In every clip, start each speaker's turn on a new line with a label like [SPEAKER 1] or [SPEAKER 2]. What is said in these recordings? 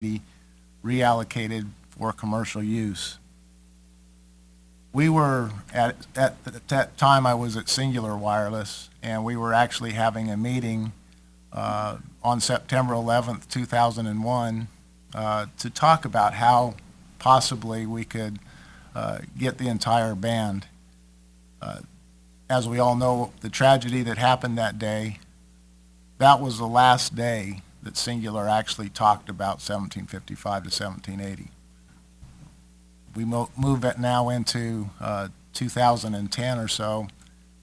[SPEAKER 1] be reallocated for commercial use. We were, at that time, I was at Singular Wireless, and we were actually having a meeting on September 11th, 2001, to talk about how possibly we could get the entire band. As we all know, the tragedy that happened that day, that was the last day that Singular actually talked about 1755 to 1780. We move it now into 2010 or so,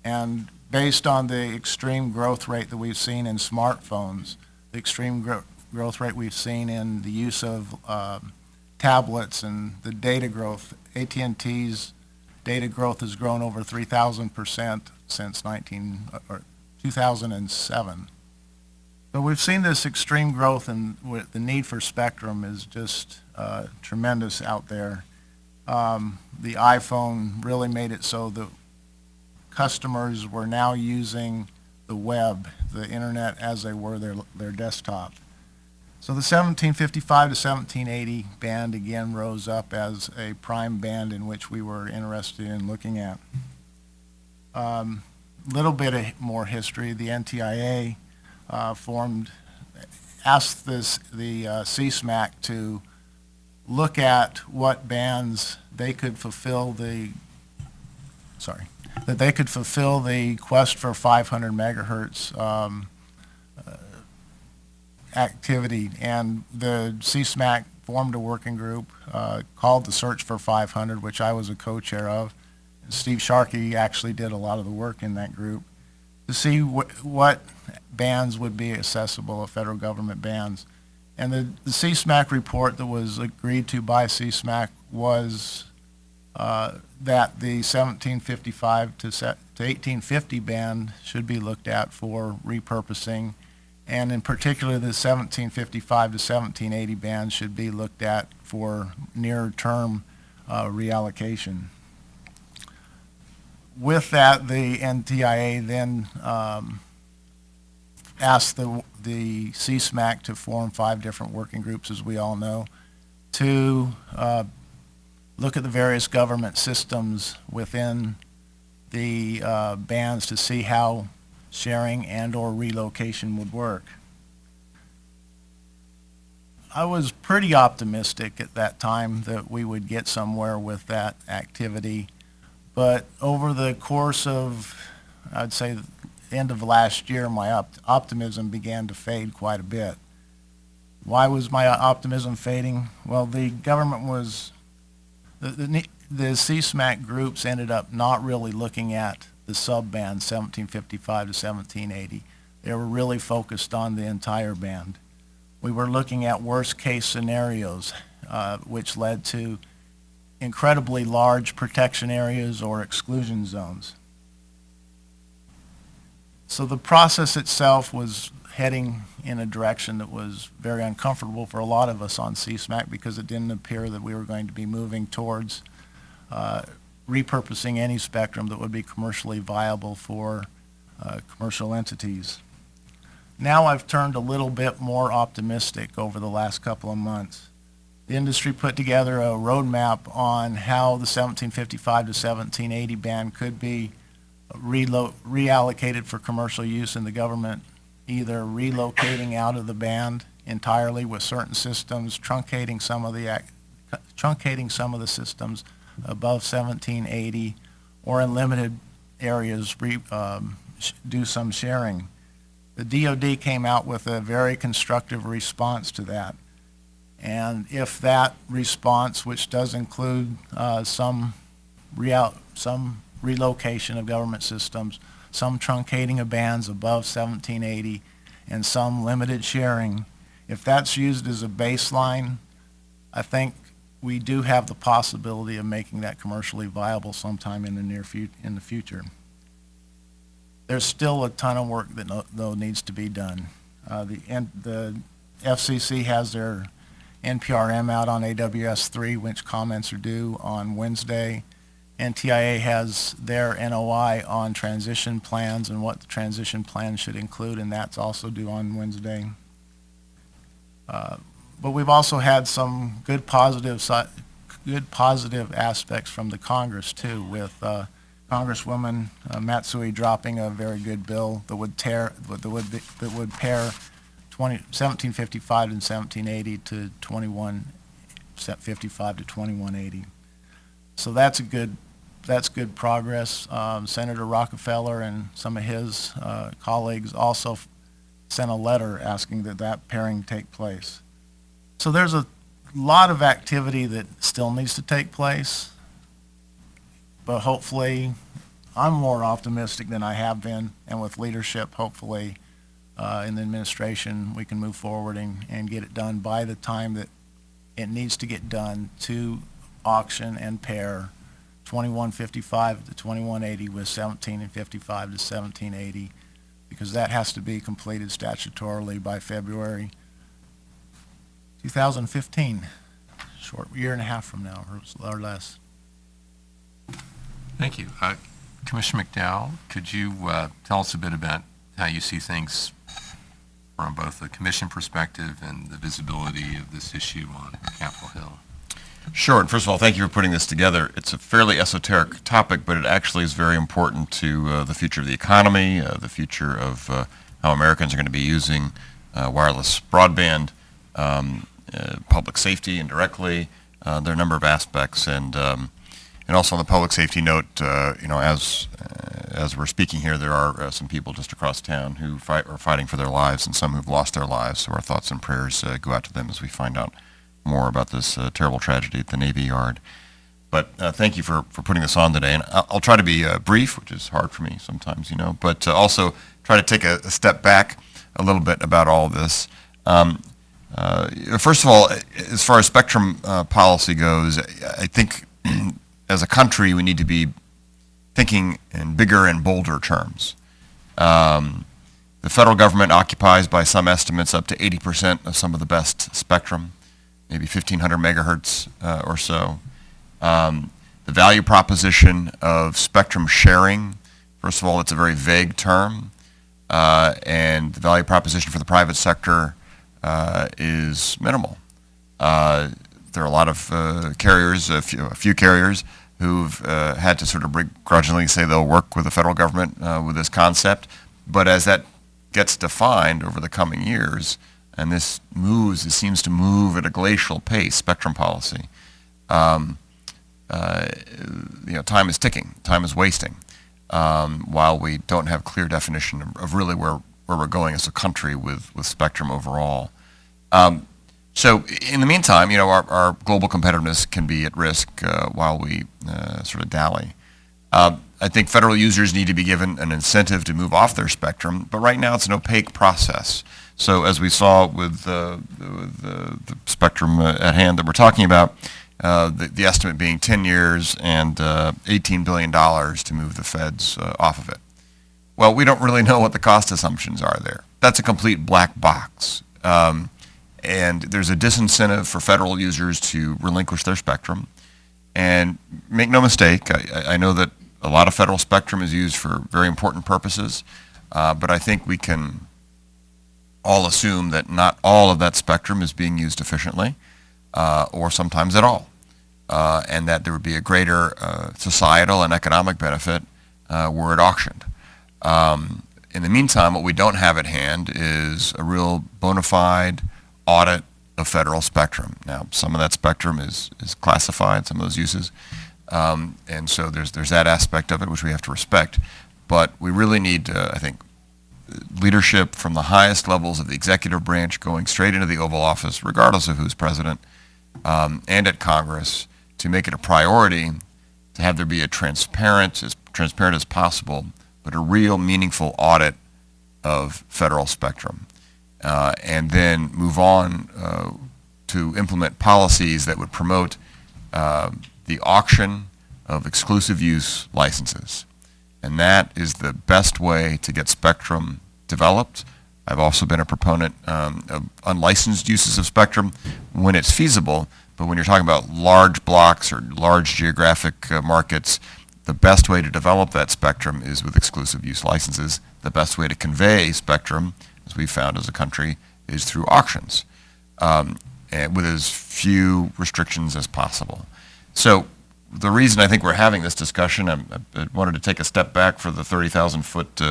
[SPEAKER 1] and based on the extreme growth rate that we've seen in smartphones, the extreme growth rate we've seen in the use of tablets and the data growth, AT&T's data growth has grown over 3,000% since 2007. So we've seen this extreme growth, and the need for spectrum is just tremendous out there. The iPhone really made it so that customers were now using the web, the internet, as they were their desktop. So the 1755 to 1780 band again rose up as a prime band in which we were interested in looking at. Little bit more history. The NTIA asked the CSMAC to look at what bands they could fulfill the quest for 500 megahertz activity, and the CSMAC formed a working group called the Search for 500, which I was a co-chair of. Steve Sharkey actually did a lot of the work in that group to see what bands would be accessible, federal government bands. And the CSMAC report that was agreed to by CSMAC was that the 1755 to 1850 band should be looked at for repurposing, and in particular the 1755 to 1780 band should be looked at for near-term reallocation. With that, the NTIA then asked the CSMAC to form 5 different working groups, as we all know, to look at the various government systems within the bands to see how sharing and or relocation would work. I was pretty optimistic at that time that we would get somewhere with that activity, but over the course of, I'd say, the end of last year, my optimism began to fade quite a bit. Why was my optimism fading? Well, the government was, the CSMAC groups ended up not really looking at the sub-band 1755 to 1780. They were really focused on the entire band. We were looking at worst-case scenarios, which led to incredibly large protection areas or exclusion zones. So the process itself was heading in a direction that was very uncomfortable for a lot of us on CSMAC, because it didn't appear that we were going to be moving towards repurposing any spectrum that would be commercially viable for commercial entities. Now I've turned a little bit more optimistic over the last couple of months. The industry put together a roadmap on how the 1755 to 1780 band could be reallocated for commercial use in the government, either relocating out of the band entirely with certain systems, truncating some of the systems above 1780, or in limited areas do some sharing. The DoD came out with a very constructive response to that. And if that response, which does include some relocation of government systems, some truncating of bands above 1780, and some limited sharing, if that's used as a baseline, I think we do have the possibility of making that commercially viable sometime in the future. There's still a ton of work that though needs to be done. The FCC has their NPRM out on AWS-3, which comments are due on Wednesday. NTIA has their NOI on transition plans and what the transition plan should include, and that's also due on Wednesday. But we've also had some good positive aspects from the Congress too, with Congresswoman Matsui dropping a very good bill that would pair 1755 and 1780 to 2155 to 2180. So that's good progress. Senator Rockefeller and some of his colleagues also sent a letter asking that pairing take place. So there's a lot of activity that still needs to take place, but hopefully I'm more optimistic than I have been, and with leadership, hopefully in the administration, we can move forward and get it done by the time that it needs to get done to auction and pair 2155 to 2180 with 1755 to 1780, because that has to be completed statutorily by February 2015, short year and a half from now or less.
[SPEAKER 2] Thank you. Commissioner McDowell, could you tell us a bit about how you see things from both the commission perspective and the visibility of this issue on Capitol Hill?
[SPEAKER 3] Sure. And first of all, thank you for putting this together. It's a fairly esoteric topic, but it actually is very important to the future of the economy, the future of how Americans are going to be using wireless broadband, public safety indirectly. There are a number of aspects, and also on the public safety note, as we're speaking here, there are some people just across town who are fighting for their lives, and some who've lost their lives. So our thoughts and prayers go out to them as we find out more about this terrible tragedy at the Navy Yard. But thank you for putting this on today, and I'll try to be brief, which is hard for me sometimes, but also try to take a step back a little bit about all of this. First of all, as far as spectrum policy goes, I think as a country we need to be thinking in bigger and bolder terms. The federal government occupies, by some estimates, up to 80% of some of the best spectrum, maybe 1,500 megahertz or so. The value proposition of spectrum sharing, first of all, it's a very vague term, and the value proposition for the private sector is minimal. There are a lot of carriers, a few carriers, who've had to sort of begrudgingly say they'll work with the federal government with this concept. But as that gets defined over the coming years, and it seems to move at a glacial pace, spectrum policy, time is ticking, time is wasting, while we don't have clear definition of really where we're going as a country with spectrum overall. So in the meantime, our global competitiveness can be at risk while we sort of dally. I think federal users need to be given an incentive to move off their spectrum, but right now it's an opaque process. So as we saw with the spectrum at hand that we're talking about, the estimate being 10 years and $18 billion to move the feds off of it. Well, we don't really know what the cost assumptions are there. That's a complete black box. And there's a disincentive for federal users to relinquish their spectrum. And make no mistake, I know that a lot of federal spectrum is used for very important purposes, but I think we can all assume that not all of that spectrum is being used efficiently, or sometimes at all, and that there would be a greater societal and economic benefit were it auctioned. In the meantime, what we don't have at hand is a real bona fide audit of federal spectrum. Now, some of that spectrum is classified, some of those uses, and so there's that aspect of it which we have to respect. But we really need, I think, leadership from the highest levels of the executive branch going straight into the Oval Office, regardless of who's president, and at Congress, to make it a priority to have there be a transparent as possible, but a real meaningful audit of federal spectrum. And then move on to implement policies that would promote the auction of exclusive use licenses. And that is the best way to get spectrum developed. I've also been a proponent of unlicensed uses of spectrum when it's feasible, but when you're talking about large blocks or large geographic markets, the best way to develop that spectrum is with exclusive use licenses. The best way to convey spectrum, as we've found as a country, is through auctions. with as few restrictions as possible. So the reason I think we're having this discussion, I wanted to take a step back for the 30,000-foot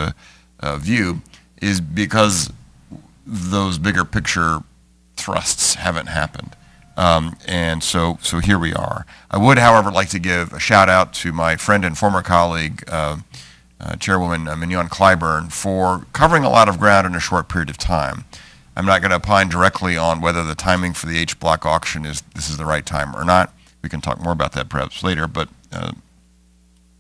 [SPEAKER 3] view, is because those bigger picture thrusts haven't happened. And so here we are. I would, however, like to give a shout out to my friend and former colleague, Chairwoman Mignon Clyburn, for covering a lot of ground in a short period of time. I'm not going to opine directly on whether the timing for the H block auction is the right time or not. We can talk more about that perhaps later, but a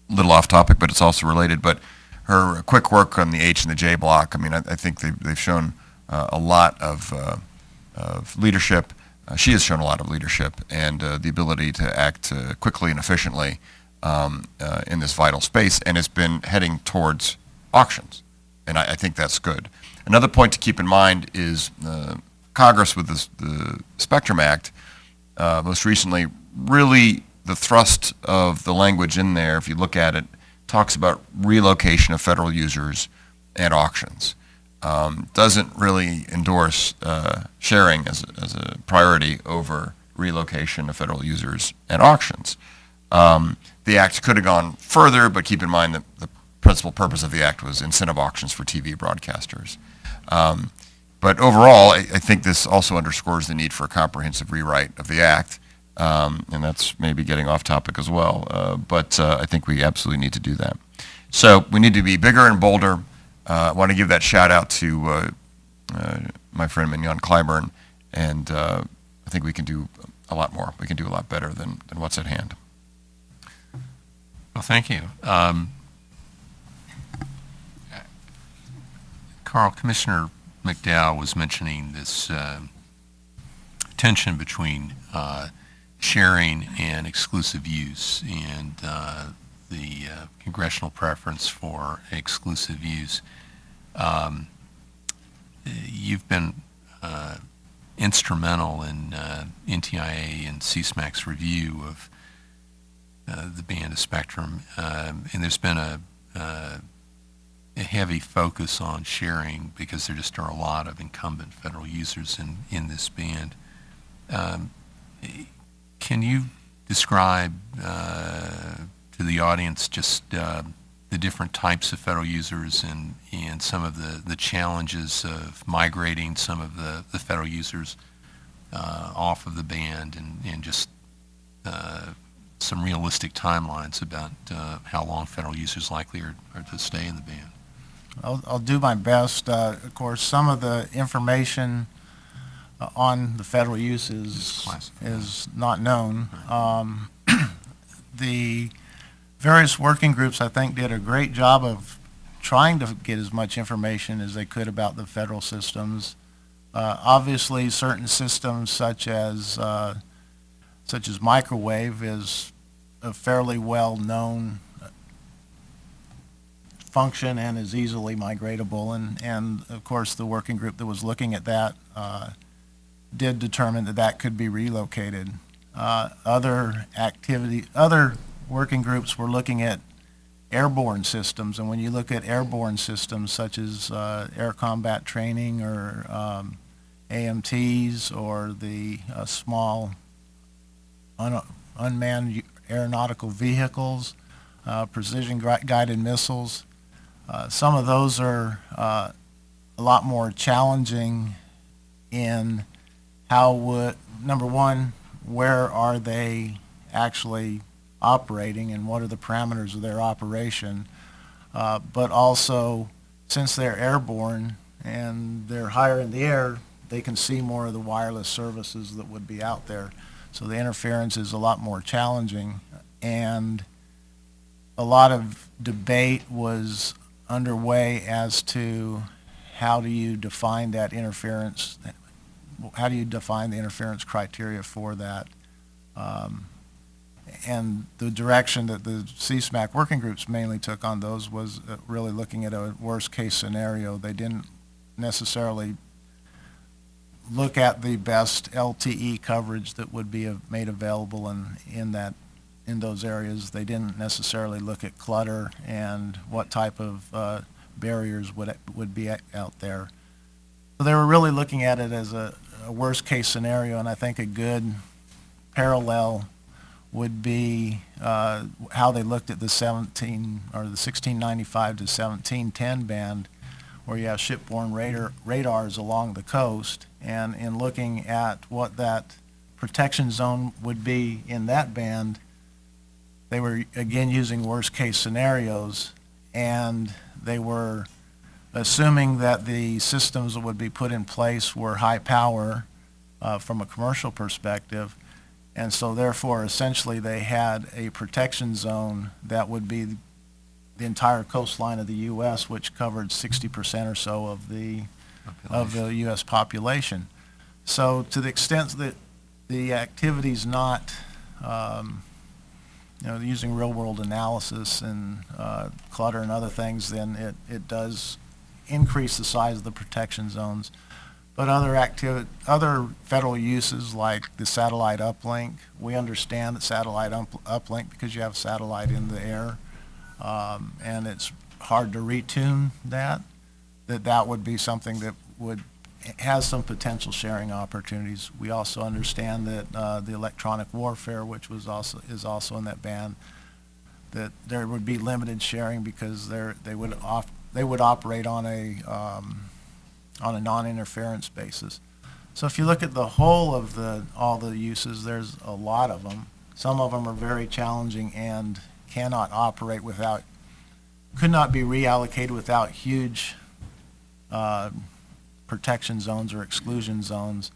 [SPEAKER 3] little off topic, but it's also related. But her quick work on the H and the J block, I mean, I think they've shown a lot of leadership. She has shown a lot of leadership and the ability to act quickly and efficiently in this vital space, and it's been heading towards auctions, and I think that's good. Another point to keep in mind is Congress with the Spectrum Act, most recently, really the thrust of the language in there, if you look at it, talks about relocation of federal users and auctions. Doesn't really endorse sharing as a priority over relocation of federal users and auctions. The act could have gone further, but keep in mind that the principal purpose of the act was incentive auctions for TV broadcasters. But overall, I think this also underscores the need for a comprehensive rewrite of the act, and that's maybe getting off topic as well, but I think we absolutely need to do that. So we need to be bigger and bolder. I want to give that shout out to my friend Mignon Clyburn, and I think we can do a lot more. We can do a lot better than what's at hand.
[SPEAKER 2] Well, thank you. Carl, Commissioner McDowell was mentioning this tension between sharing and exclusive use, and the congressional preference for exclusive use. You've been instrumental in NTIA and CSMAC's review of the band of spectrum, and there's been a heavy focus on sharing because there just are a lot of incumbent federal users in this band. Can you describe to the audience just the different types of federal users and some of the challenges of migrating some of the federal users off of the band, and just some realistic timelines about how long federal users likely are to stay in the band?
[SPEAKER 1] I'll do my best. Of course, some of the information on the federal use is not known. The various working groups, I think, did a great job of trying to get as much information as they could about the federal systems. Obviously, certain systems such as microwave is a fairly well-known function and is easily migratable, and of course the working group that was looking at that did determine that could be relocated. Other working groups were looking at airborne systems, and when you look at airborne systems such as air combat training or AMTs or the small unmanned aeronautical vehicles, precision guided missiles, some of those are a lot more challenging in number one, where are they actually operating and what are the parameters of their operation, but also since they're airborne and they're higher in the air, they can see more of the wireless services that would be out there. So the interference is a lot more challenging, and a lot of debate was underway as to how do you define that interference, how do you define the interference criteria for that. And the direction that the CSMAC working groups mainly took on those was really looking at a worst case scenario. They didn't necessarily look at the best LTE coverage that would be made available in those areas. They didn't necessarily look at clutter and what type of barriers would be out there. So they were really looking at it as a a worst-case scenario, and I think a good parallel would be how they looked at the 1695 to 1710 band, where you have shipborne radars along the coast, and in looking at what that protection zone would be in that band, they were again using worst-case scenarios, and they were assuming that the systems that would be put in place were high power from a commercial perspective. And so therefore, essentially, they had a protection zone that would be the entire coastline of the U.S., which covered 60% or so of the U.S. population. So to the extent that the activity's not, using real-world analysis and clutter and other things, then it does increase the size of the protection zones. But other federal uses like the satellite uplink, we understand that satellite uplink, because you have satellite in the air, and it's hard to retune that would be something that has some potential sharing opportunities. We also understand that the electronic warfare, which is also in that band, that there would be limited sharing because they would operate on a non-interference basis. So if you look at the whole of all the uses, there's a lot of them. Some of them are very challenging and could not be reallocated without huge protection zones or exclusion zones,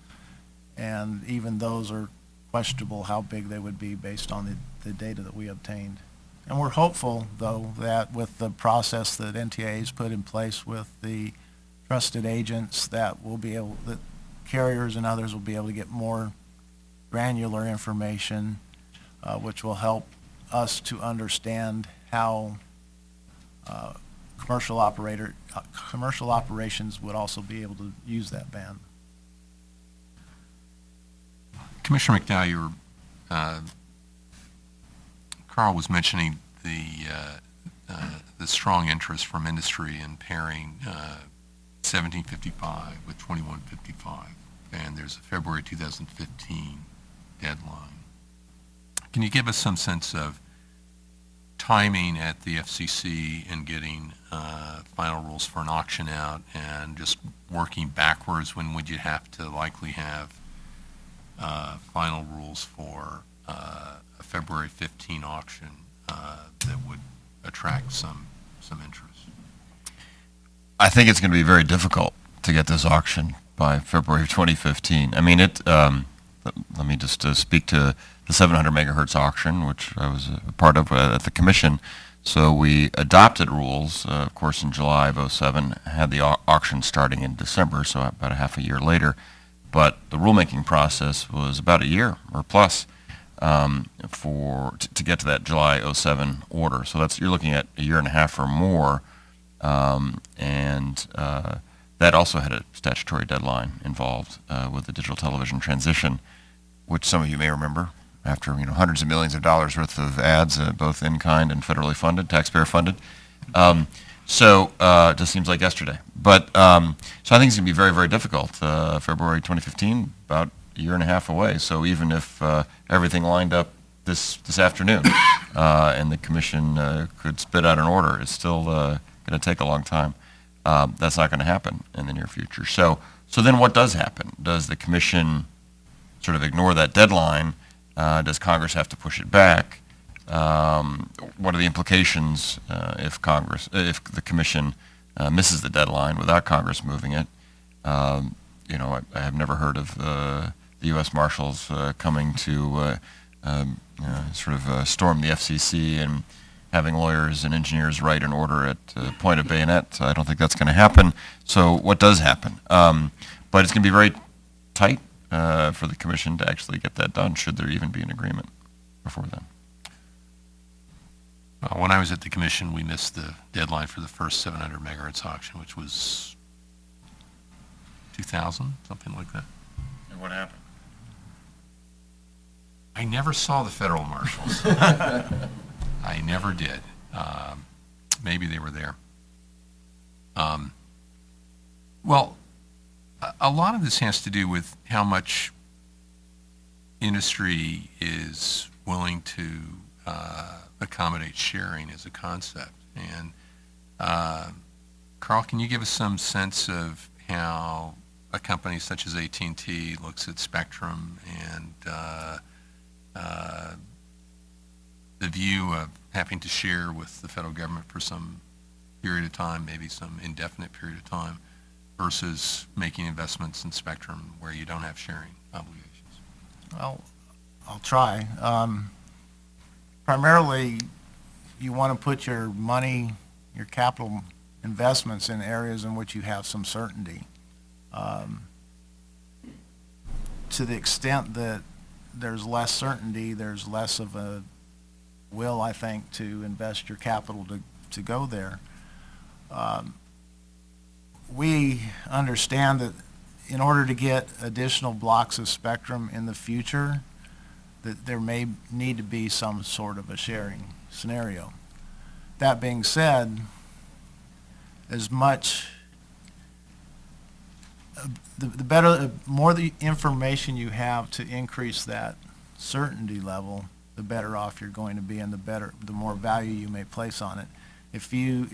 [SPEAKER 1] and even those are questionable how big they would be based on the data that we obtained. And we're hopeful, though, that with the process that NTIA has put in place with the trusted agents, that carriers and others will be able to get more granular information, which will help us to understand how commercial operations would also be able to use that band.
[SPEAKER 2] Commissioner McDowell, Carl was mentioning the strong interest from industry in pairing 1755 with 2155, and there's a February 2015 deadline. Can you give us some sense of timing at the FCC in getting final rules for an auction out, and just working backwards, when would you have to likely have final rules for a February 15 auction that would attract some interest?
[SPEAKER 3] I think it's going to be very difficult to get this auction by February of 2015. I mean, let me just speak to the 700 megahertz auction, which I was a part of at the commission. So we adopted rules, of course, in July of 2007, had the auction starting in December, so about a half a year later. But the rulemaking process was about a year or plus to get to that July 2007 order. So you're looking at a year and a half or more, and that also had a statutory deadline involved with the digital television transition, which some of you may remember. After hundreds of millions of dollars worth of ads, both in kind and federally funded, taxpayer funded. So it just seems like yesterday. But so I think it's going to be very, very difficult. February 2015, about a year and a half away. So even if everything lined up this afternoon and the commission could spit out an order, it's still going to take a long time. That's not going to happen in the near future. So then what does happen? Does the commission sort of ignore that deadline? Does Congress have to push it back? What are the implications if the commission misses the deadline without Congress moving it? I have never heard of the U.S. Marshals coming to storm the FCC and having lawyers and engineers write an order at point of bayonet. I don't think that's going to happen. So what does happen? But it's going to be very tight for the commission to actually get that done, should there even be an agreement before then.
[SPEAKER 2] When I was at the commission, we missed the deadline for the first 700 megahertz auction, which was 2000, something like that.
[SPEAKER 3] And what happened?
[SPEAKER 2] I never saw the federal marshals. I never did. Maybe they were there. Well, A lot of this has to do with how much industry is willing to accommodate sharing as a concept. And Carl, can you give us some sense of how a company such as AT&T looks at spectrum and the view of having to share with the federal government for some period of time, maybe some indefinite period of time, versus making investments in spectrum where you don't have sharing obligations?
[SPEAKER 1] Well, I'll try. Primarily, you want to put your money, your capital investments in areas in which you have some certainty. To the extent that there's less certainty, there's less of a will, I think, to invest your capital to go there. We understand that in order to get additional blocks of spectrum in the future, that there may need to be some sort of a sharing scenario. That being said, as much the better, the more the information you have to increase that certainty level, the better off you're going to be, and the more value you may place on it. If you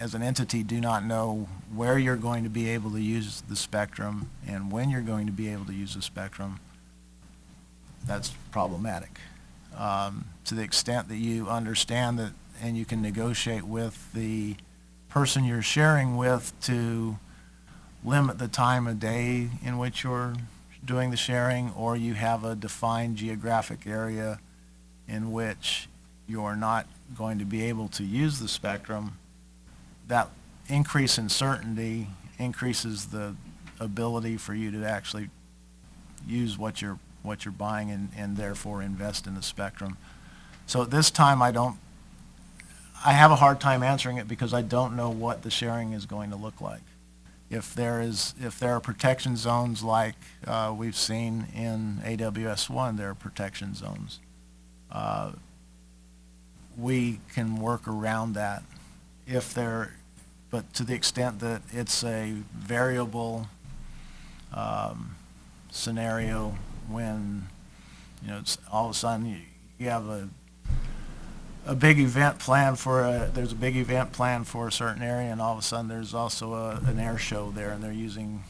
[SPEAKER 1] as an entity do not know where you're going to be able to use the spectrum and when you're going to be able to use the spectrum, that's problematic. To the extent that you understand that and you can negotiate with the person you're sharing with to limit the time of day in which you're doing the sharing, or you have a defined geographic area in which you're not going to be able to use the spectrum, that increase in certainty increases the ability for you to actually use what you're buying and therefore invest in the spectrum. So at this time, I have a hard time answering it because I don't know what the sharing is going to look like. If there are protection zones like we've seen in AWS-1, there are protection zones. We can work around that but to the extent that it's a variable scenario when, it's all of a sudden you have a big event planned there's a big event planned for a certain area, and all of a sudden there's also an air show there, and they're using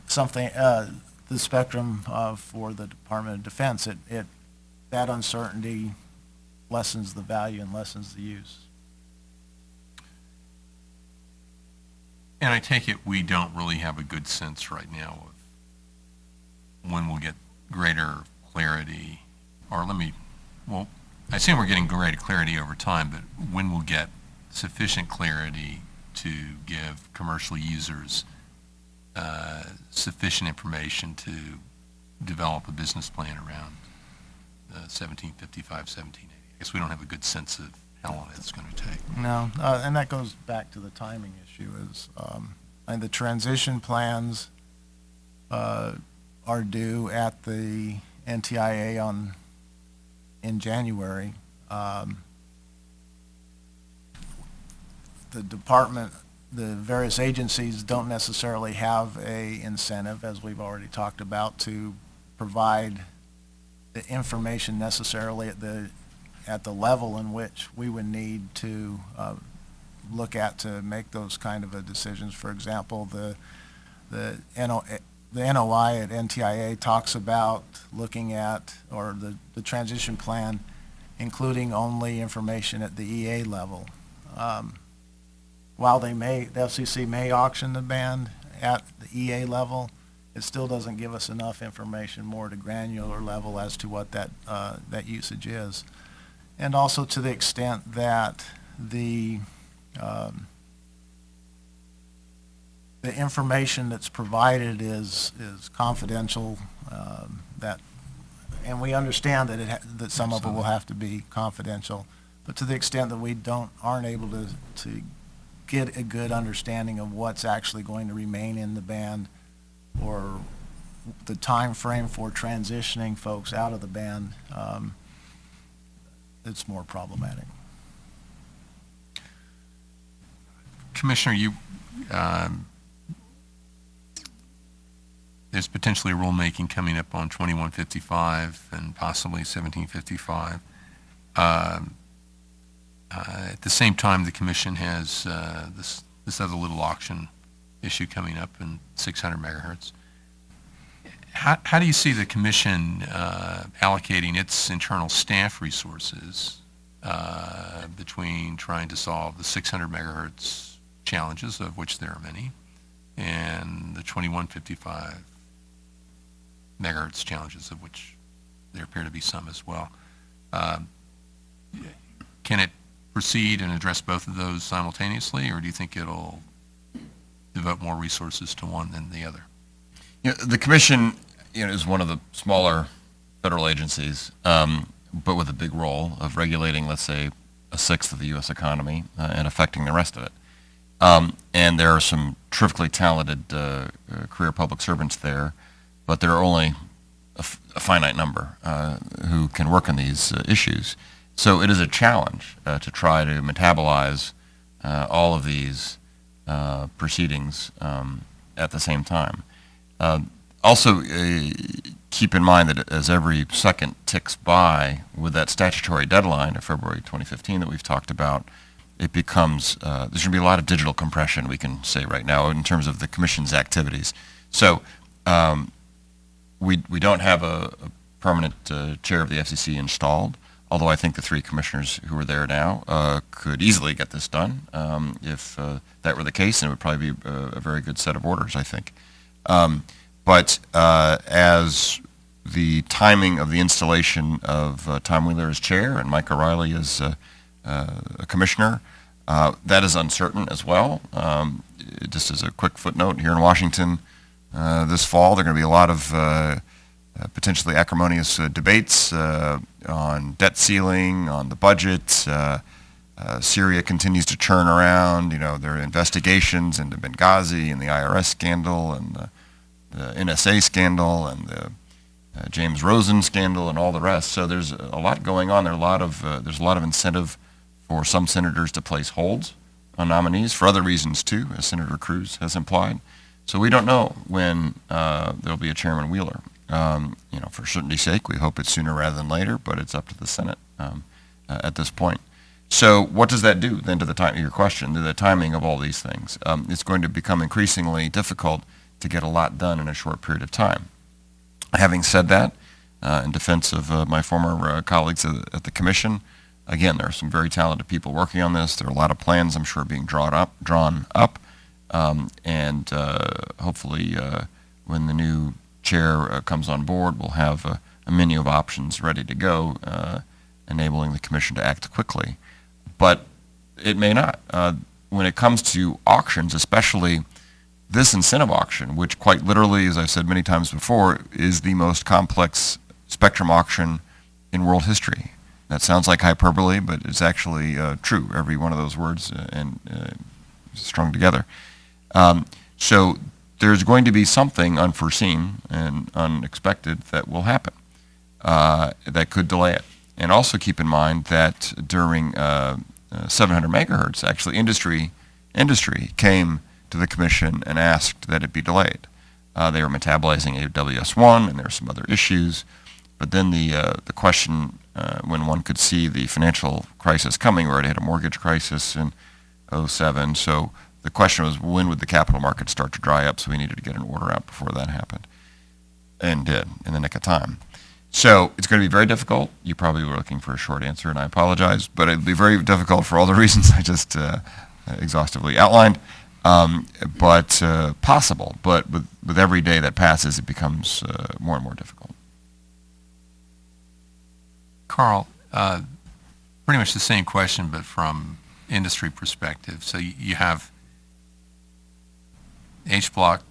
[SPEAKER 1] something, the spectrum for the Department of Defense. That uncertainty lessens the value and lessens the use.
[SPEAKER 2] And I take it we don't really have a good sense right now of when we'll get greater clarity, or I assume we're getting greater clarity over time, but when we'll get sufficient clarity to give commercial users sufficient information to develop a business plan around 1755, 1780. I guess we don't have a good sense of how long that's going to take.
[SPEAKER 1] No, and that goes back to the timing issue. And the transition plans are due at the NTIA in January. The department, the various agencies don't necessarily have a incentive, as we've already talked about, to provide the information necessarily at the level in which we would need to look at to make those kind of decisions. For example, the NOI at NTIA talks about looking at, or the transition plan, including only information at the EA level. While the FCC may auction the band at the EA level, it still doesn't give us enough information more at a granular level as to what that usage is. And also to the extent that the information that's provided is confidential, and we understand that some of it will have to be confidential, but to the extent that we aren't able to get a good understanding of what's actually going to remain in the band, or the time frame for transitioning folks out of the band, it's more problematic.
[SPEAKER 2] Commissioner, there's potentially rulemaking coming up on 2155 and possibly 1755. At the same time, the Commission has this other little auction issue coming up in 600 megahertz. How do you see the Commission allocating its internal staff resources between trying to solve the 600 megahertz challenges, of which there are many, and the 2155 megahertz challenges, of which there appear to be some as well? Can it proceed and address both of those simultaneously, or do you think it'll devote more resources to one than the other?
[SPEAKER 3] The Commission, is one of the smaller federal agencies, but with a big role of regulating, let's say, a sixth of the U.S. economy and affecting the rest of it. And there are some terrifically talented career public servants there, but there are only a finite number who can work on these issues. So it is a challenge to try to metabolize all of these proceedings at the same time. Also, keep in mind that as every second ticks by with that statutory deadline of February 2015 that we've talked about, it becomes, there's going to be a lot of digital compression, we can say right now, in terms of the Commission's activities. So we don't have a permanent chair of the FCC installed, although I think the three commissioners who are there now could easily get this done if that were the case, and it would probably be a very good set of orders, I think. But as the timing of the installation of Tom Wheeler as chair and Mike O'Reilly as a commissioner, that is uncertain as well. Just as a quick footnote, here in Washington this fall, there are going to be a lot of potentially acrimonious debates on debt ceiling, on the budget. Syria continues to churn around. There are investigations into Benghazi and the IRS scandal and the NSA scandal and the James Rosen scandal and all the rest. So there's a lot going on. There's a lot of incentive for some senators to place holds on nominees for other reasons too, as Senator Cruz has implied. So we don't know when there'll be a Chairman Wheeler. For certainty's sake, we hope it's sooner rather than later, but it's up to the Senate at this point. So what does that do then to your question, to the timing of all these things? It's going to become increasingly difficult to get a lot done in a short period of time. Having said that, in defense of my former colleagues at the Commission, again, there are some very talented people working on this. There are a lot of plans, I'm sure, being drawn up, and hopefully when the new chair comes on board, we'll have a menu of options ready to go, enabling the Commission to act quickly. But it may not. When it comes to auctions, especially this incentive auction, which quite literally, as I've said many times before, is the most complex spectrum auction in world history. That sounds like hyperbole, but it's actually true, every one of those words and strung together. So there's going to be something unforeseen and unexpected that will happen that could delay it. And also keep in mind that during 700 megahertz, actually industry came to the Commission and asked that it be delayed. They were metabolizing AWS-1, and there were some other issues. But then the question, when one could see the financial crisis coming, we already had a mortgage crisis in 2007. So the question was, when would the capital markets start to dry up? So we needed to get an order out before that happened, and did in the nick of time. So it's going to be very difficult. You probably were looking for a short answer, and I apologize, but it'll be very difficult for all the reasons I just exhaustively outlined. But possible. But with every day that passes, it becomes more and more difficult.
[SPEAKER 2] Carl, pretty much the same question, but from industry perspective. So you have H-Block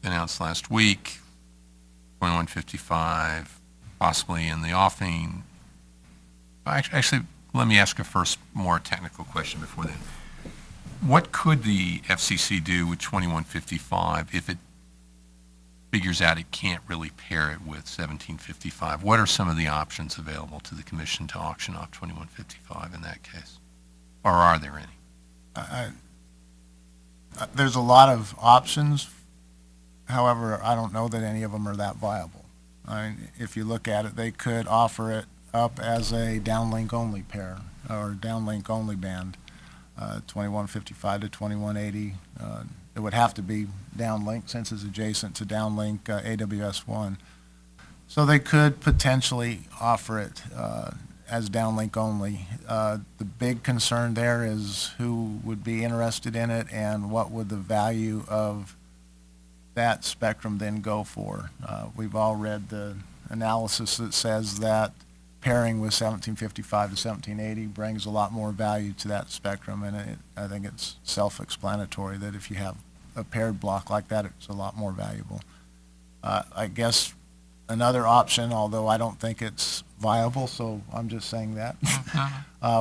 [SPEAKER 2] announced last week, 2155, possibly in the offing. Actually, let me ask a first more technical question before then. What could the FCC do with 2155 if it figures out it can't really pair it with 1755? What are some of the options available to the Commission to auction off 2155 in that case? Or are there any?
[SPEAKER 1] There's a lot of options. However, I don't know that any of them are that viable. I mean, if you look at it, they could offer it up as a downlink only pair or downlink only band, 2155 to 2180. It would have to be downlink since it's adjacent to downlink AWS-1. So they could potentially offer it as downlink only. The big concern there is who would be interested in it and what would the value of that spectrum then go for. We've all read the analysis that says that pairing with 1755 to 1780 brings a lot more value to that spectrum, and I think it's self-explanatory that if you have a paired block like that, it's a lot more valuable. I guess another option, although I don't think it's viable, so I'm just saying that,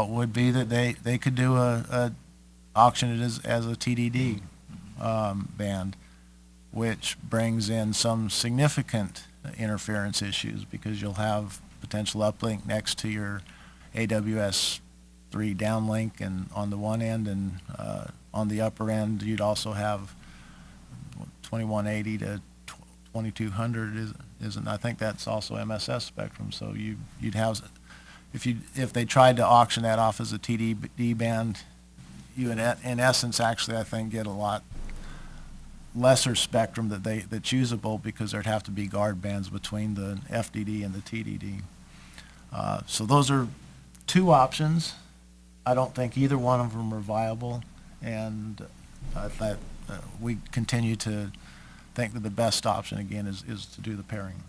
[SPEAKER 1] would be that they could do a auction it as a TDD band, which brings in some significant interference issues because you'll have potential uplink next to your AWS 3 downlink and on the one end, and on the upper end you'd also have 2180 to 2200 isn't. I think that's also MSS spectrum. So you'd have, if they tried to auction that off as a TDD band, you in essence actually I think get a lot lesser spectrum that's usable because there'd have to be guard bands between the FDD and the TDD. So those are two options. I don't think either one of them are viable, and I thought we continue to think that the best option again is to do the pairing.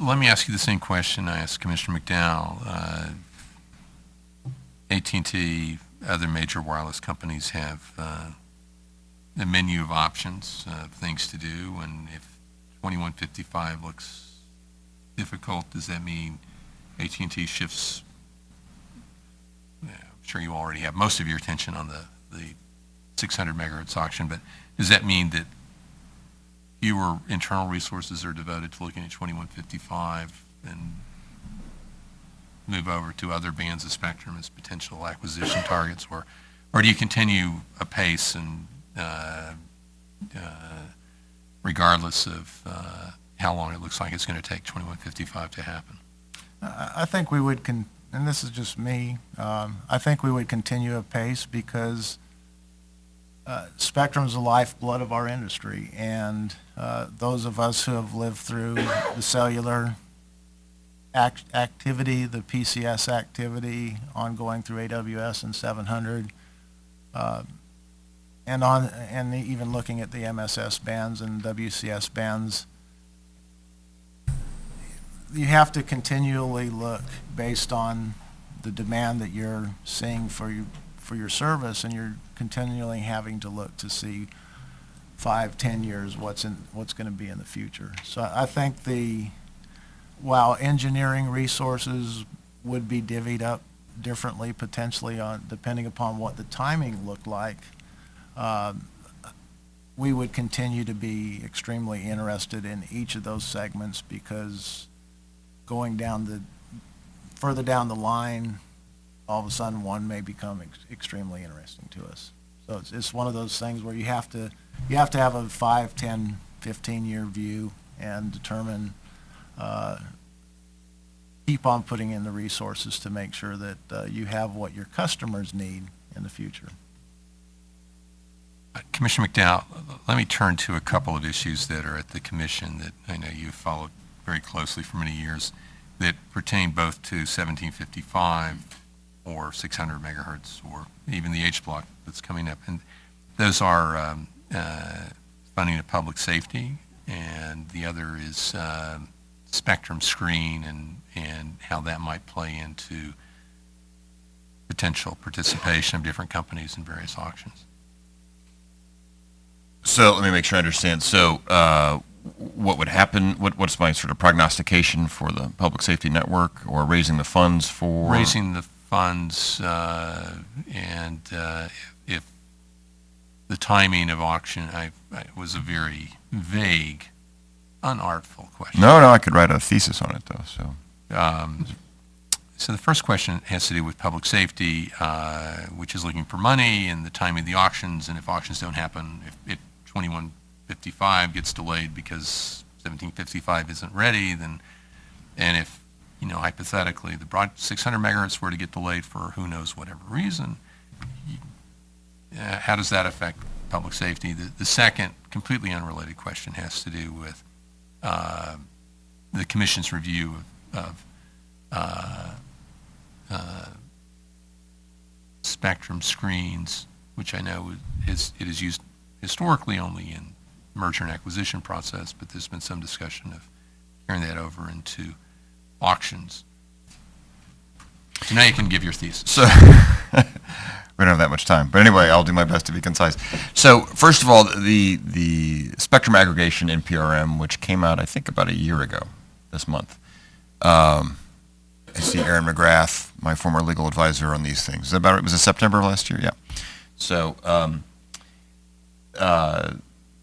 [SPEAKER 2] Let me ask you the same question I asked Commissioner McDowell. AT&T, other major wireless companies have a menu of options, things to do, and if 2155 looks difficult, does that mean AT&T shifts? I'm sure you already have most of your attention on the 600 megahertz auction, but does that mean that fewer internal resources are devoted to looking at 2155 and move over to other bands of spectrum as potential acquisition targets, or do you continue apace and regardless of how long it looks like it's going to take 2155 to happen?
[SPEAKER 1] I think we would, and this is just me, I think we would continue apace because spectrum's the lifeblood of our industry, and those of us who have lived through the cellular activity, the PCS activity, ongoing through AWS and 700, and even looking at the MSS bands and WCS bands, you have to continually look based on the demand that you're seeing for your service, and you're continually having to look to see 5-10 years what's going to be in the future. So I think while engineering resources would be divvied up differently potentially depending upon what the timing looked like, we would continue to be extremely interested in each of those segments because going further down the line, all of a sudden one may become extremely interesting to us. So it's one of those things where you have to have a 5, 10, 15-year view and determine, keep on putting in the resources to make sure that you have what your customers need in the future.
[SPEAKER 2] Commissioner McDowell, let me turn to a couple of issues that are at the commission that I know you've followed very closely for many years that pertain both to 1755 or 600 megahertz or even the H block that's coming up. And those are funding of public safety, and the other is spectrum screen and how that might play into potential participation of different companies in various auctions.
[SPEAKER 3] So let me make sure I understand. So what would happen? What's my sort of prognostication for the public safety network, or raising the funds for?
[SPEAKER 2] Raising the funds, and if the timing of auction, was a very vague, unartful question.
[SPEAKER 3] No, I could write a thesis on it though. So
[SPEAKER 2] So the first question has to do with public safety, which is looking for money and the timing of the auctions, and if auctions don't happen, if 2155 gets delayed because 1755 isn't ready, then, and if, hypothetically, the broad 600 megahertz were to get delayed for who knows whatever reason, how does that affect public safety? The second, completely unrelated question has to do with the Commission's review of spectrum screens, which I know it is used historically only in merger and acquisition process, but there's been some discussion of carrying that over into auctions. So now you can give your thesis.
[SPEAKER 3] So we don't have that much time, but anyway, I'll do my best to be concise. So first of all, the spectrum aggregation in PRM, which came out I think about a year ago this month. I see Aaron McGrath, my former legal advisor on these things. Was it September of last year? Yeah. So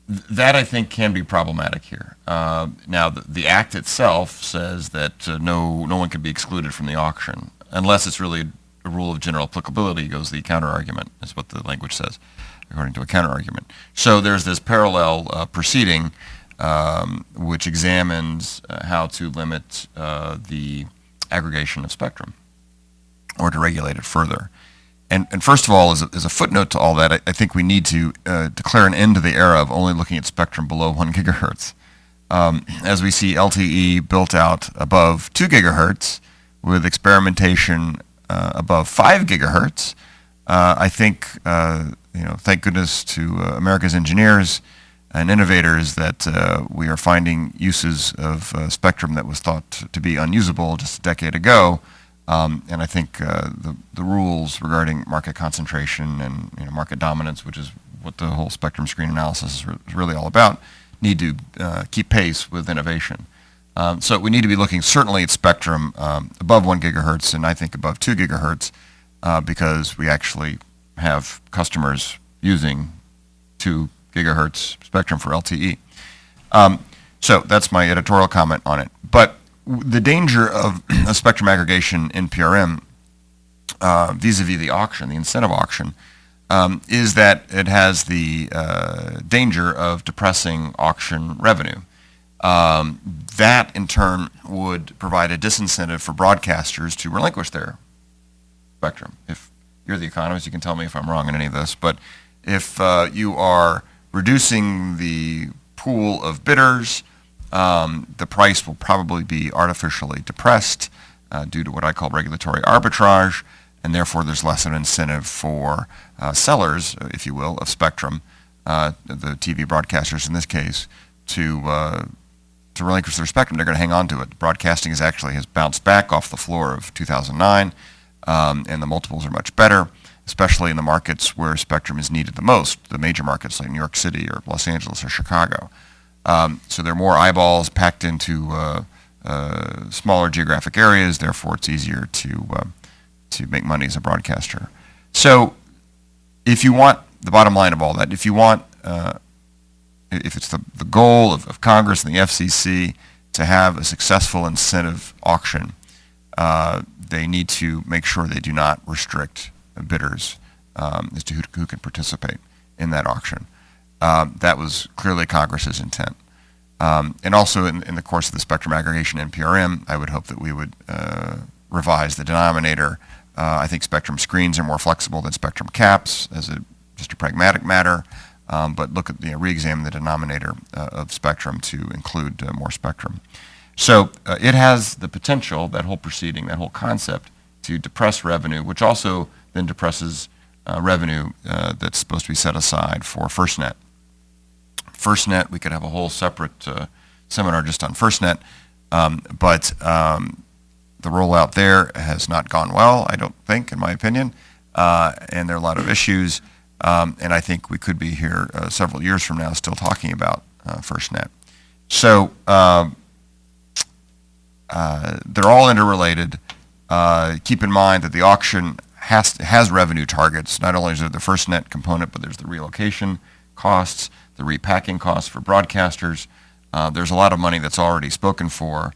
[SPEAKER 3] that I think can be problematic here. Now, the Act itself says that no one can be excluded from the auction unless it's really a rule of general applicability, goes the counter-argument, is what the language says, according to a counter-argument. So there's this parallel proceeding which examines how to limit the aggregation of spectrum or to regulate it further. And first of all, as a footnote to all that, I think we need to declare an end to the era of only looking at spectrum below 1 gigahertz. As we see LTE built out above 2 gigahertz with experimentation above 5 gigahertz, I think, thank goodness to America's engineers and innovators that we are finding uses of spectrum that was thought to be unusable just a decade ago. And I think the rules regarding market concentration and market dominance, which is what the whole spectrum screen analysis is really all about, need to keep pace with innovation. So we need to be looking certainly at spectrum above 1 gigahertz and I think above 2 gigahertz because we actually have customers using 2 gigahertz spectrum for LTE. So that's my editorial comment on it. But the danger of a spectrum aggregation in PRM vis-a-vis the auction, the incentive auction, is that it has the danger of depressing auction revenue. That, in turn, would provide a disincentive for broadcasters to relinquish their spectrum. If you're the economist, you can tell me if I'm wrong in any of this, but if you are reducing the pool of bidders, the price will probably be artificially depressed due to what I call regulatory arbitrage, and therefore there's less of an incentive for sellers, if you will, of spectrum, the TV broadcasters in this case, to relinquish their spectrum. They're going to hang on to it. Broadcasting has bounced back off the floor of 2009, and the multiples are much better, especially in the markets where spectrum is needed the most, the major markets like New York City or Los Angeles or Chicago. So there are more eyeballs packed into smaller geographic areas, therefore it's easier to make money as a broadcaster. So if you want, the bottom line of all that, if you want, if it's the goal of Congress and the FCC to have a successful incentive auction, they need to make sure they do not restrict bidders as to who can participate in that auction. That was clearly Congress's intent. And also in the course of the spectrum aggregation in PRM, I would hope that we would revise the denominator. I think spectrum screens are more flexible than spectrum caps as just a pragmatic matter, but look at re-examine the denominator of spectrum to include more spectrum. So it has the potential, that whole proceeding, that whole concept, to depress revenue, which also then depresses revenue that's supposed to be set aside for FirstNet. FirstNet, we could have a whole separate seminar just on FirstNet, but the rollout there has not gone well, I don't think, in my opinion, and there are a lot of issues, and I think we could be here several years from now still talking about FirstNet. So they're all interrelated. Keep in mind that the auction has revenue targets. Not only is there the FirstNet component, but there's the relocation costs, the repacking costs for broadcasters. There's a lot of money that's already spoken for.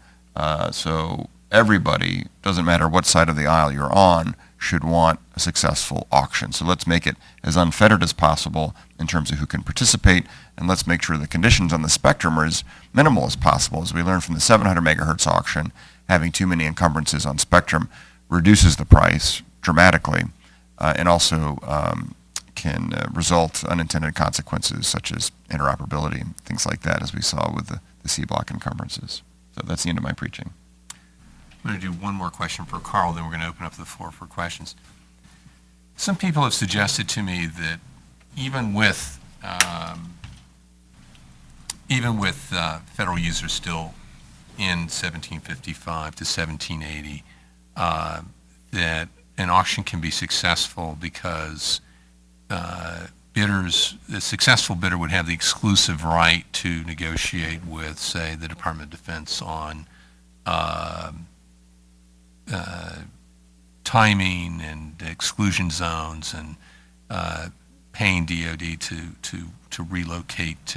[SPEAKER 3] So everybody, doesn't matter what side of the aisle you're on, should want a successful auction. So let's make it as unfettered as possible in terms of who can participate, and let's make sure the conditions on the spectrum are as minimal as possible. As we learned from the 700 megahertz auction, having too many encumbrances on spectrum reduces the price dramatically, and also can result unintended consequences such as interoperability, things like that, as we saw with the C-block encumbrances. So that's the end of my preaching.
[SPEAKER 2] I'm going to do one more question for Carl, then we're going to open up the floor for questions. Some people have suggested to me that even with federal users still in 1755 to 1780, that an auction can be successful because the successful bidder would have the exclusive right to negotiate with, say, the Department of Defense on timing and exclusion zones and paying DOD to relocate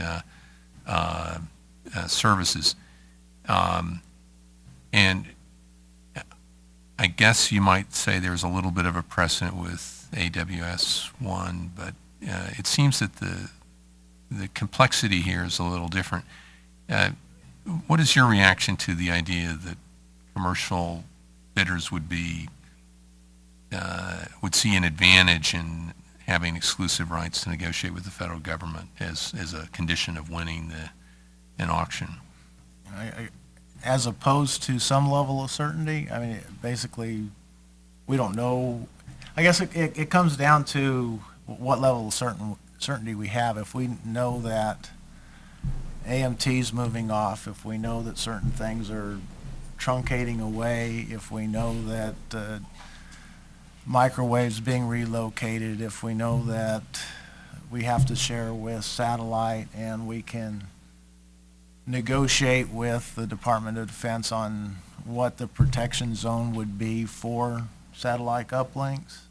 [SPEAKER 2] services. And I guess you might say there's a little bit of a precedent with AWS-1, but it seems that the complexity here is a little different. What is your reaction to the idea that commercial bidders would see an advantage in having exclusive rights to negotiate with the federal government as a condition of winning an auction?
[SPEAKER 1] As opposed to some level of certainty, I mean, basically, we don't know. I guess it comes down to what level of certainty we have. If we know that AMT's moving off, if we know that certain things are truncating away, if we know that microwaves being relocated, if we know that we have to share with satellite and we can negotiate with the Department of Defense on what the protection zone would be for satellite uplinks,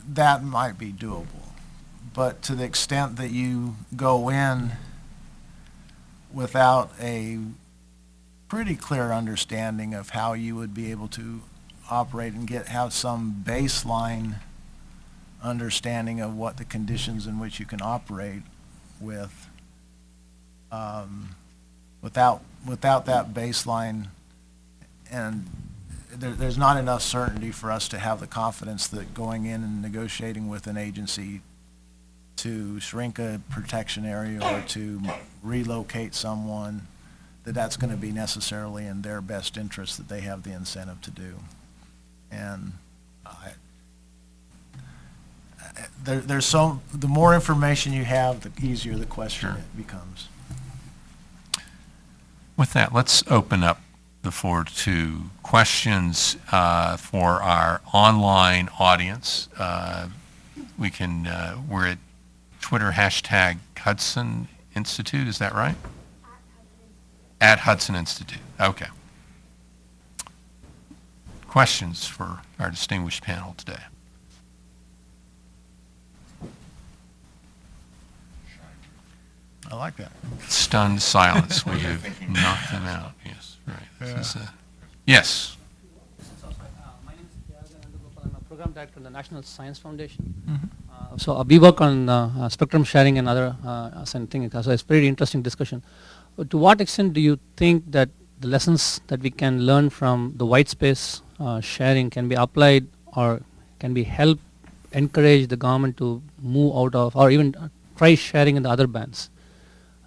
[SPEAKER 1] that might be doable. But to the extent that you go in without a pretty clear understanding of how you would be able to operate and have some baseline understanding of what the conditions in which you can operate with, without that baseline, and there's not enough certainty for us to have the confidence that going in and negotiating with an agency to shrink a protection area or to relocate someone, that's going to be necessarily in their best interest, that they have the incentive to do. And the more information you have, the easier the question it becomes.
[SPEAKER 2] With that, let's open up the floor to questions for our online audience. We're at Twitter hashtag Hudson Institute, is that right? At Hudson Institute, okay. Questions for our distinguished panel today?
[SPEAKER 1] I like that.
[SPEAKER 2] Stunned silence when you knock them out. Yes, right. Yes.
[SPEAKER 4] My name is Thiagan. I'm a program director in the National Science Foundation. Mm-hmm. So we work on spectrum sharing and other things. So it's a pretty interesting discussion. But to what extent do you think that the lessons that we can learn from the white space sharing can be applied, or can be encourage the government to move out of, or even try sharing in the other bands?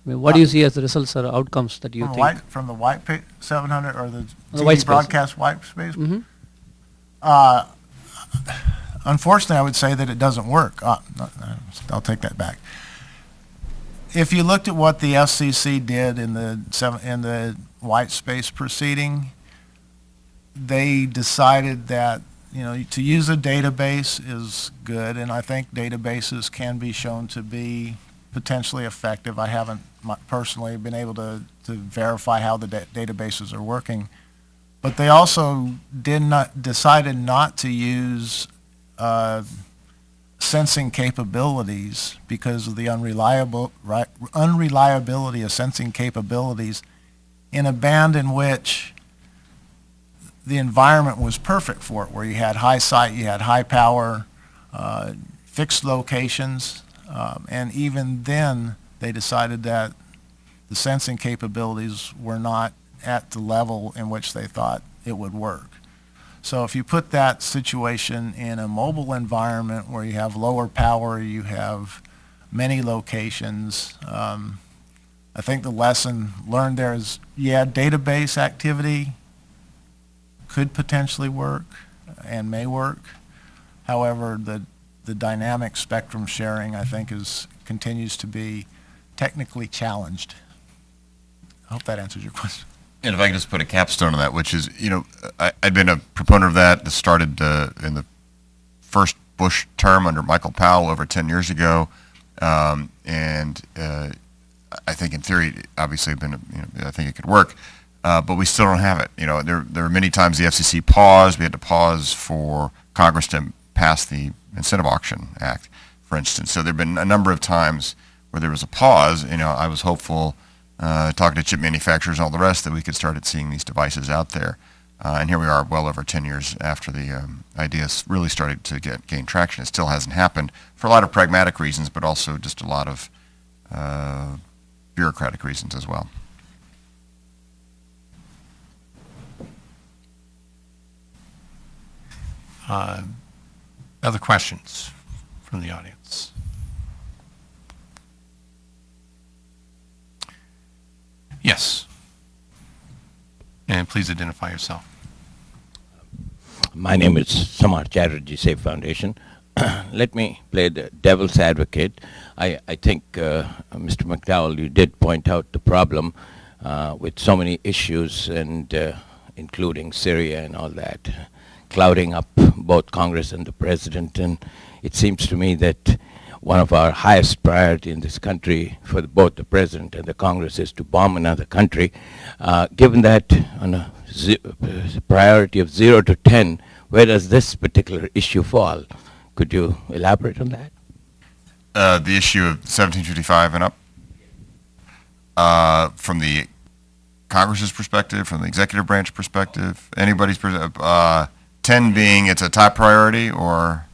[SPEAKER 4] I mean, what do you see as the results or outcomes that you think?
[SPEAKER 1] From the white 700 or the
[SPEAKER 4] The white
[SPEAKER 1] TV
[SPEAKER 4] space.
[SPEAKER 1] broadcast white space?
[SPEAKER 4] Mm-hmm.
[SPEAKER 1] Unfortunately, I would say that it doesn't work. I'll take that back. If you looked at what the FCC did in the white space proceeding, they decided that to use a database is good, and I think databases can be shown to be potentially effective. I haven't personally been able to verify how the databases are working, but they also decided not to use sensing capabilities because of the unreliability of sensing capabilities in a band in which the environment was perfect for it, where you had high sight, you had high power, fixed locations, and even then they decided that the sensing capabilities were not at the level in which they thought it would work. So if you put that situation in a mobile environment where you have lower power, you have many locations, I think the lesson learned there is, yeah, database activity could potentially work and may work. However, the dynamic spectrum sharing, I think, continues to be technically challenged. I hope that answers your question.
[SPEAKER 3] And if I can just put a capstone on that, which is, I'd been a proponent of that. This started in the first Bush term under Michael Powell over 10 years ago. And I think in theory, obviously, I think it could work. But we still don't have it. There are many times the FCC paused. We had to pause for Congress to pass the Incentive Auction Act, for instance. So there have been a number of times where there was a pause. I was hopeful, talking to chip manufacturers and all the rest, that we could start seeing these devices out there. And here we are, well over 10 years after the ideas really started to gain traction. It still hasn't happened for a lot of pragmatic reasons, but also just a lot of bureaucratic reasons as well.
[SPEAKER 2] Other questions from the audience? Yes. And please identify yourself.
[SPEAKER 5] My name is Samar Chatterjee, Safe Foundation. Let me play the devil's advocate. I think, Mr. McDowell, you did point out the problem with so many issues, and including Syria and all that, clouding up both Congress and the President. And it seems to me that one of our highest priority in this country for both the President and the Congress is to bomb another country. Given that on a priority of 0 to 10, where does this particular issue fall? Could you elaborate on that?
[SPEAKER 3] The issue of 1755 and up, from the Congress's perspective, from the executive branch perspective, anybody's perspective, 10 being it's a top priority, or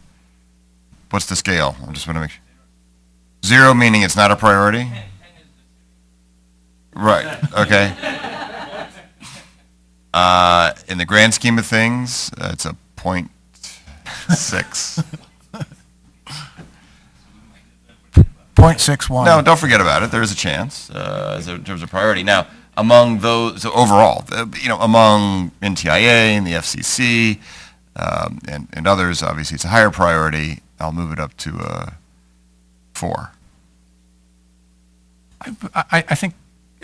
[SPEAKER 3] what's the scale? I just want to make sure. 0 meaning it's not a priority? Right, okay. In the grand scheme of things, it's a 0.6.
[SPEAKER 1] 0.61.
[SPEAKER 3] No, don't forget about it. There is a chance in terms of priority. Now, among those, so overall, among NTIA and the FCC and others, obviously it's a higher priority. I'll move it up to 4.
[SPEAKER 2] I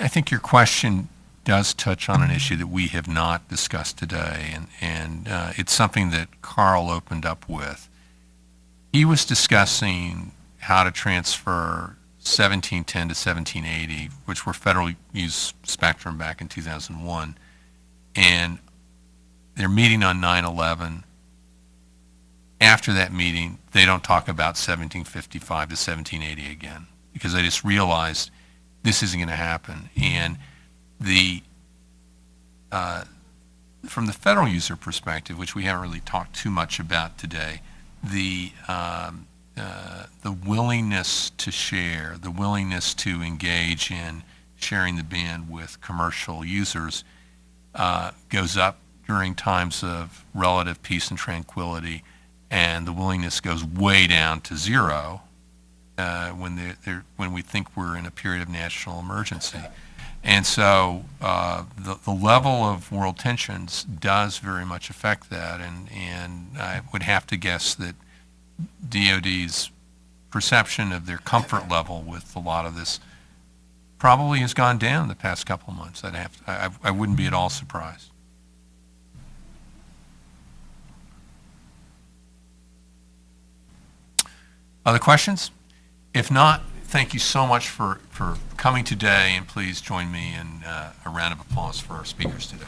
[SPEAKER 2] think your question does touch on an issue that we have not discussed today, and it's something that Carl opened up with. He was discussing how to transfer 1710 to 1780, which were federal use spectrum back in 2001, and they're meeting on 9/11. After that meeting, they don't talk about 1755 to 1780 again, because they just realized this isn't going to happen. And from the federal user perspective, which we haven't really talked too much about today, the willingness to share, the willingness to engage in sharing the band with commercial users goes up during times of relative peace and tranquility, and the willingness goes way down to 0 when we think we're in a period of national emergency. And so the level of world tensions does very much affect that, and I would have to guess that DOD's perception of their comfort level with a lot of this probably has gone down the past couple of months. I wouldn't be at all surprised. Other questions? If not, thank you so much for coming today, and please join me in a round of applause for our speakers today.